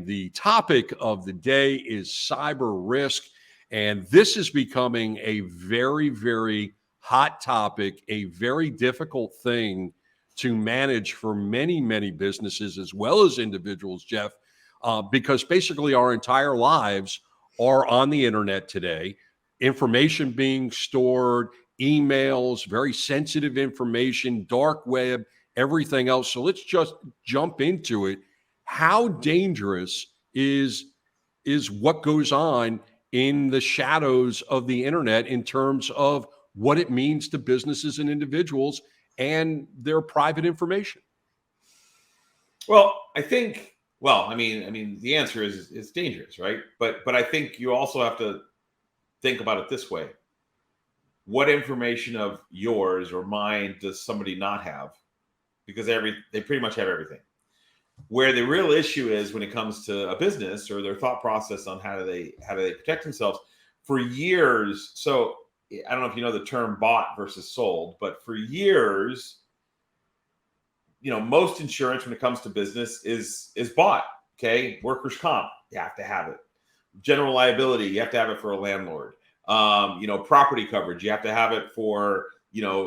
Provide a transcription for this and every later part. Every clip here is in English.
the topic of the day is cyber risk. And this is becoming a very, very hot topic, a very difficult thing to manage for many, many businesses as well as individuals, Jeff, because basically our entire lives are on the internet today, information being stored, emails, very sensitive information, dark web, everything else. So let's just jump into it. How dangerous is what goes on in the shadows of the internet in terms of what it means to businesses and individuals and their private information? Well, I mean, the answer is it's dangerous, right? But I think you also have to think about it this way. What information of yours or mine does somebody not have? Because they pretty much have everything. Where the real issue is when it comes to a business or their thought process on how do they protect themselves for years. So I don't know if you know the term bought versus sold, but for years, most insurance when it comes to business is bought. Okay, workers' comp, you have to have it. General liability, you have to have it for a landlord. Property coverage, you have to have it for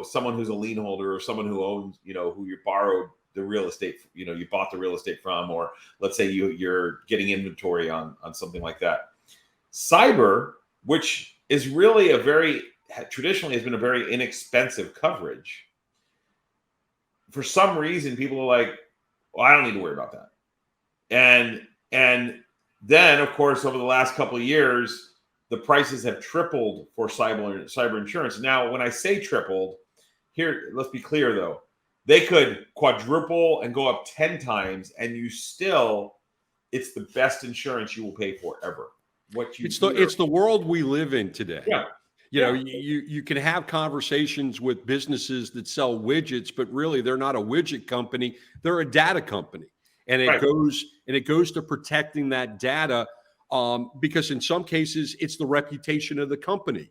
someone who's a lien holder or someone who owns, who you borrowed the real estate, you bought the real estate from, or let's say you're getting inventory on something like that. Cyber, which is really traditionally has been a very inexpensive coverage. For some reason, people are like, well, I don't need to worry about that. And then, of course, over the last couple of years, the prices have tripled for cyber insurance. Now, when I say tripled, here, let's be clear, though. They could quadruple and go up 10 times, and it's the best insurance you will pay for ever. It's the world we live in today. Yeah. You can have conversations with businesses that sell widgets, but really they're not a widget company. They're a data company. And it goes to protecting that data because in some cases it's the reputation of the company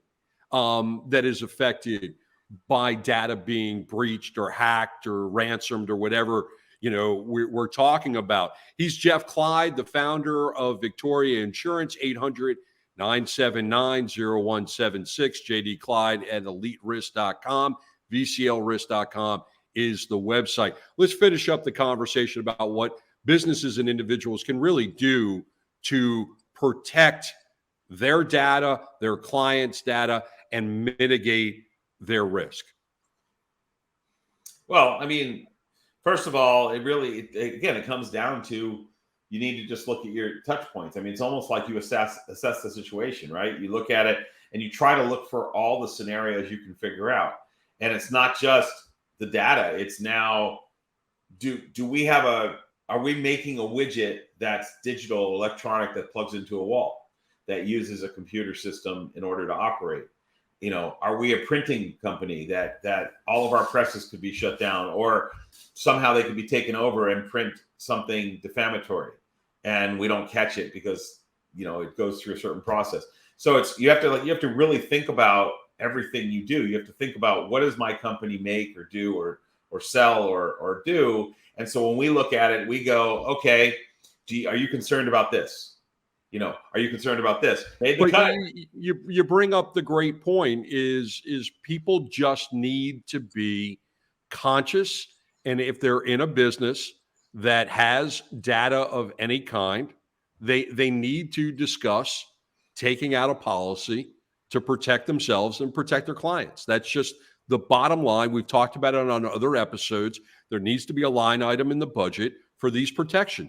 that is affected by data being breached or hacked or ransomed or whatever we're talking about. He's Jeff Clyde, the founder of Victoria Insurance. 800-979-0176. JD Clyde at eliterisk.com. VCLrisk.com is the website. Let's finish up the conversation about what businesses and individuals can really do to protect their data, their clients' data, and mitigate their risk. Well, I mean, first of all, it comes down to you need to just look at your touch points. I mean, it's almost like you assess the situation, right? You look at it and you try to look for all the scenarios you can figure out. And it's not just the data. It's now, are we making a widget that's digital, electronic, that plugs into a wall, that uses a computer system in order to operate? Are we a printing company that all of our presses could be shut down, or somehow they could be taken over and print something defamatory and we don't catch it because, it goes through a certain process. So you have to really think about everything you do. You have to think about, what does my company make or do or sell or do? And so when we look at it, we go, okay, are you concerned about this? Are you concerned about this? You bring up the great point is people just need to be conscious. And if they're in a business that has data of any kind, they need to discuss taking out a policy to protect themselves and protect their clients. That's just the bottom line. We've talked about it on other episodes. There needs to be a line item in the budget for these protections.